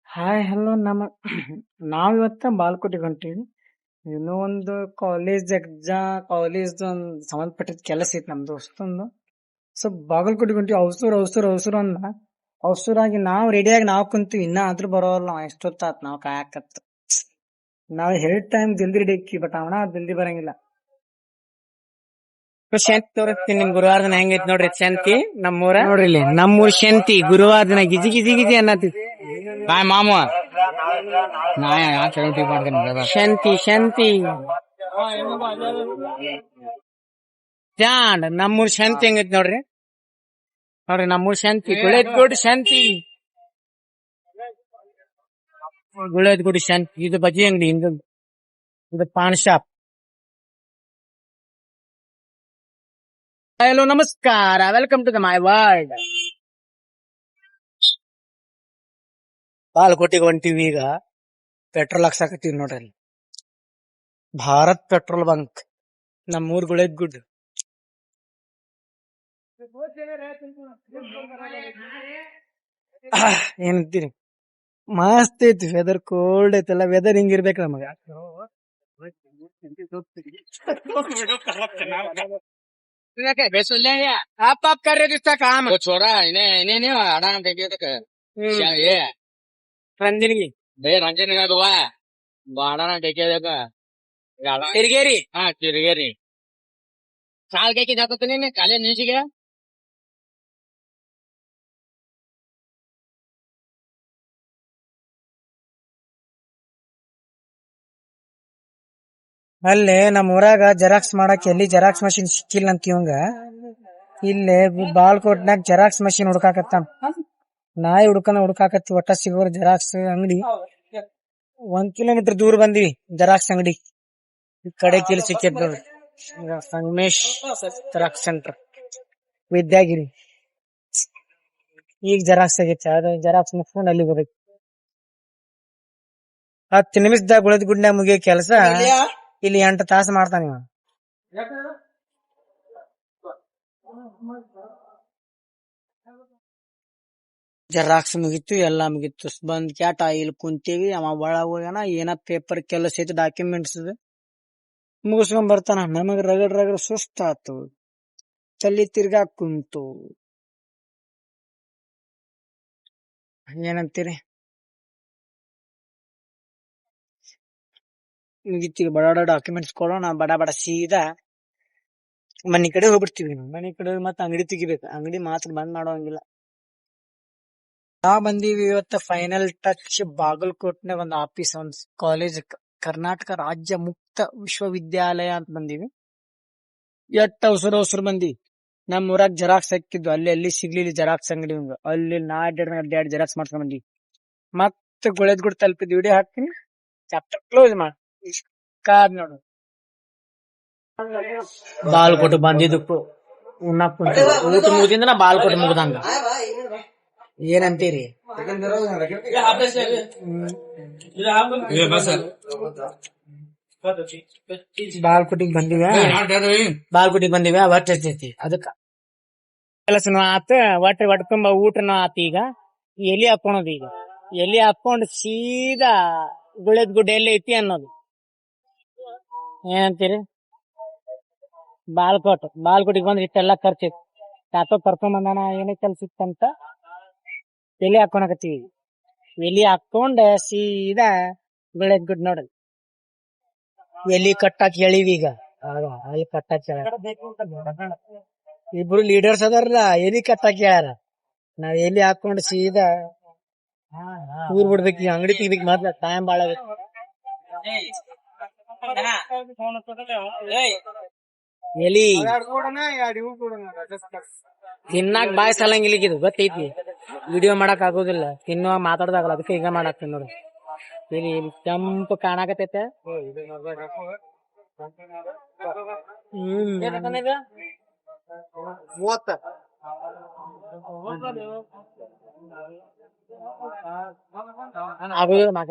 Hi hello ನಾವಿವತ್ತ ಬಾಲ್ಕೋಟಿಗೆ ಹೊಂಟೀವಿ. ಇನ್ನೂ ಒಂದು ಕಾಲೇಜ್ದು ಒಂದು ಸಂಬಂಧಪಟ್ಟಿದ ಕೆಲಸ ಐತಿ ನಮ್ ದೋಸ್ತಂದು. ಸೊ ಬಾಗಲಕೋಟಿಗೆ ಹೊಂಟಿವಿ. ಅವಸರ ಅಂದ ಅವಸರಾಗಿ ನಾವು ರೆಡಿಯಾಗಿ ನಾವು ಕುಂತೀವಿ. ಇನ್ನ ಆದ್ರೂ ಬರೋಲ್ಲ. ನಾವ್ ಎಷ್ಟೊತ್ತಾತ್ ನಾವ್ ಕಾಯಕತ್ತ. ನಾವ್ ಹೇಳಿದ ಟೈಮ್ ಜಲ್ದಿ ರೆಡಿ ಆಕ್ಕಿ, ಬಟ್ ಅವನ ಜಲ್ದಿ ಬರಂಗಿಲ್ಲ. ಶಾಂತಿ ತೋರಿಸ್ತೀನಿ ನಿಮ್ ಗುರುವಾರ ದಿನ ಹೆಂಗೈತಿ ನೋಡ್ರಿ. ಶಾಂತಿ ನೋಡ್ರಿ ಇಲ್ಲಿ ನಮ್ಮೂರ್ ಶಾಂತಿ ಗುರುವಾರ ದಿನ ಗಿಜಿ ಗಿಜಿ ಗಿಜಿ ಅನ್ನತಿ. ಮಾಮ ಶಾಂತಿ ಜಾಂಡ್ ನಮ್ಮೂರ್ ಶಾಂತಿ ಹೆಂಗೈತಿ ನೋಡ್ರಿ. ನಮ್ಮೂರ್ ಶಾಂತಿ ಗುಳೇದ್ ಶಾಂತಿ ಶಾಂತಿ. ಇದು ಬಜ್ಜಿ ಅಂಗಡಿ, ಇದು ಪಾನ್ ಶಾಪ್. ಹಲೋ ನಮಸ್ಕಾರ, welcome to the my world. ಬಾಲ್ಕೋಟಿಗೆ ಹೊಂಟಿವಿ. ಈಗ ಪೆಟ್ರೋಲ್ ಹಾಕ್ಸಾಕತ್ತೀವಿ ನೋಡ್ರಿ. ಭಾರತ್ ಪೆಟ್ರೋಲ್ ಬಂಕ್, ನಮ್ಮೂರ್ ಗುಳೇದ್ ಗುಡ್. ಏನಂತೀರಿ? ಮಸ್ತ್ ಐತಿ ವೆದರ್, ಕೋಲ್ಡ್ ಐತಲ್ಲ. ವೆದರ್ ಹಿಂಗಿರ್ಬೇಕು ನಮಗ. आप कर रहे जिसका काम वो छोड़ा इन्हें इन्हें नहीं अड़ा देखे तक ये रंजन की भाई रंजन का दुआ बाड़ा ना देखे देखा तिरगेरी. हाँ तिरगेरी साल के जाता तो नहीं काले नीचे गया. ಅಲ್ಲೇ ನಮ್ ಊರಾಗ ಜೆರಾಕ್ಸ್ ಮಾಡಕ್ ಎಲ್ಲಿ ಜೆರಾಕ್ಸ್ ಮಷಿನ್ ಸಿಕ್ಕಿಲ್ಲ ಅಂತ ಇವಂಗ ಇಲ್ಲೇ ಬಾಲ್ಕೋಟ್ನಾಗ ಜೆರಾಕ್ಸ್ ಮಷಿನ್ ಹುಡ್ಕಾಕತ್ತ. ನಾಯಿ ಹುಡ್ಕಾಕತ್ತಿ. ಒಟ್ಟ ಸಿಗೋರ್ ಜೆರಾಕ್ಸ್ ಅಂಗಡಿ 1 ಕಿಲೋಮೀಟರ್ ದೂರ ಬಂದಿವಿ. ಜೆರಾಕ್ಸ್ ಅಂಗಡಿ ಈ ಕಡೆ ಕಿಲ್ ಸಿಕ್ಕೈತ್ ನೋಡ್ರಿ. Sangamesh xerox centre, Vidyagiri. ಈಗ ಜೆರಾಕ್ಸ್ ಆಗೈತಿ. ಅದ ಜೆರಾಕ್ಸ್ ಮುಗಿಸ್ಕೊಂಡು ಅಲ್ಲಿ ಹೋಗ್ಬೇಕು. 10 ನಿಮಿಷದಾಗ ಗುಳದ್ ಗುಡ್ನ್ಯಾಗ ಮುಗಿಯೋ ಕೆಲಸ ಇಲ್ಲಿ 8 ತಾಸು ಮಾಡ್ತಾನ ಇವ. ಜೆರಾಕ್ಸ್ ಮುಗಿತ್ತು, ಎಲ್ಲಾ ಮುಗಿತ್ತು. ಬಂದ್ ಕ್ಯಾಟ ಇಲ್ಲಿ ಕುಂತೀವಿ. ಅವ ಒಳಗ ಹೋಗ್ಯಾನ. ಏನ ಪೇಪರ್ ಕೆಲಸ ಐತಿ, ಡಾಕ್ಯುಮೆಂಟ್ಸ್ ಮುಗಿಸ್ಕೊಂಡ್ ಬರ್ತಾನ. ನಮಗ್ ರಗಡ್ ಸುಸ್ತಾತು, ತಲ್ಲಿ ತಿರ್ಗಾ ಕುಂತು. ಏನಂತೀರಿ? ಮುಗಿತೀವಿ. ಬಡ ಡಾಕ್ಯುಮೆಂಟ್ಸ್ ಕೊಡೋಣ, ಬಡ ಸೀದಾ ಮನಿ ಕಡೆ ಹೋಗ್ಬಿಡ್ತೀವಿ. ಮನಿ ಕಡೆ ಮತ್ತ ಅಂಗಡಿ ತೆಗಿಬೇಕು. ಅಂಗಡಿ ಮಾತ್ರ ಬಂದ್ ಮಾಡೋಂಗಿಲ್ಲ. ನಾವ್ ಬಂದೀವಿ ಇವತ್ತ ಫೈನಲ್ ಟಚ್ ಬಾಗಲಕೋಟ್ನಾಗ ಒಂದ್ ಆಫೀಸ್, ಒಂದ್ ಕಾಲೇಜ್, ಕರ್ನಾಟಕ ರಾಜ್ಯ ಮುಕ್ತ ವಿಶ್ವವಿದ್ಯಾಲಯ ಅಂತ ಬಂದೀವಿ. ಎಟ್ಟ ಅವಸರ ಬಂದಿ. ನಮ್ ಊರಾಗ ಜೆರಾಕ್ಸ್ ಹಾಕಿದ್ವು, ಅಲ್ಲಿ ಸಿಗ್ಲಿಲ್ಲ ಜೆರಾಕ್ಸ್ ಅಂಗಡಿ. ಅಲ್ಲಿ ನಾ ಅಡ್ಡಾಡಿ ಜೆರಾಕ್ಸ್ ಮಾಡ್ಕೊಂಡ್ ಬಂದಿ. ಮತ್ತ ಗುಳೇದ್ ಗುಡ್ ತಲುಪಿದ್. ವಿಡಿಯೋ ಹಾಕ್ತೀನಿ, ಚಾಪ್ಟರ್ ಕ್ಲೋಸ್ ಮಾಡಿ ಕಾದ್ ನೋಡು. ಬಾಲ್ಕೋಟ್ ಬಂದಿದ್ದಕ್ಕೂ ಉಣ್ಣಾಕ್ ಕುಂತೀವಿ. ಊಟ ಮುಗಿದಿಂದ ಬಾಲ್ಕೋಟ್ ಮುಗ್ದಂಗ. ಏನಂತೀರಿ? ಬಾಲ್ಕೋಟಿಗೆ ಬಂದಿವ ಒಟ್ಟ ಹಚ್ಚೈತಿ. ಅದಕ್ಕ ಕೆಲಸನು ಆತ, ಒಟ್ಕೊಂಬ ಊಟನು ಆತ. ಈಗ ಎಲಿ ಹಾಕೋಣದು. ಈಗ ಎಲಿ ಹಾಕೊಂಡ್ ಸೀದಾ ಗುಳೇದ್ ಗುಡ್ಡ ಎಲ್ಲಿ ಐತಿ ಅನ್ನೋದು. ಏನಂತೀರಿ? ಬಾಲ್ಕೋಟಿಗೆ ಬಂದ್ರೆ ಇಷ್ಟೆಲ್ಲಾ ಖರ್ಚೈತಿ. ತಾತ ಕರ್ಕೊಂಡ್ ಬಂದಾನ. ಏನೇ ಕೆಲ್ಸ ಇತ್ತಂತ ಎಲಿ ಹಾಕೋಣಕತ್ತೀವಿ. ಎಲಿ ಹಾಕೊಂಡ ಸೀದಾ ಗುಳೇದ್ ಗುಡ್ ನೋಡಲ್. ಎಲಿ ಕಟ್ಟಾಕಿ ಹೇಳಿವಿ. ಈಗ ಅಲ್ಲಿ ಕಟ್ಟಾಕಿ ಇಬ್ರು ಲೀಡರ್ಸ್ ಅದಾರಲ್ಲ, ಎಲಿ ಕಟ್ಟಾಕಿ ಹೇಳ್ಯಾರ. ನಾವ್ ಎಲಿ ಹಾಕೊಂಡ್ ಸೀದಾ ಊರ್ ಬಿಡ್ಬೇಕು. ಈ ಅಂಗಡಿ ತೆಗಿಬೇಕು. ಮೊದ್ಲ ಟೈಮ್ ಬಾಳ ಆಗೈತಿ. ಎಲಿ ತಿನ್ನಾಕ್ ಬಾಯ್ ಸಲಂಗಿಲಿಕ್ಕಿದು ಗೊತ್ತೈತಿ. ವಿಡಿಯೋ ಮಾಡಕ್ ಆಗೋದಿಲ್ಲ, ತಿನ್ನುವಾಗ ಮಾತಾಡೋದಾಗಲ್ಲ. ಅದಕ್ಕೆ ಈಗ ಮಾಡಾಕ್ತೀನಿ ನೋಡಿ. ಎಲಿ ಕೆಂಪು ಕಾಣಕತ್ತೈತೆ. ಆಗೋದಿಲ್ಲ ಮಗ.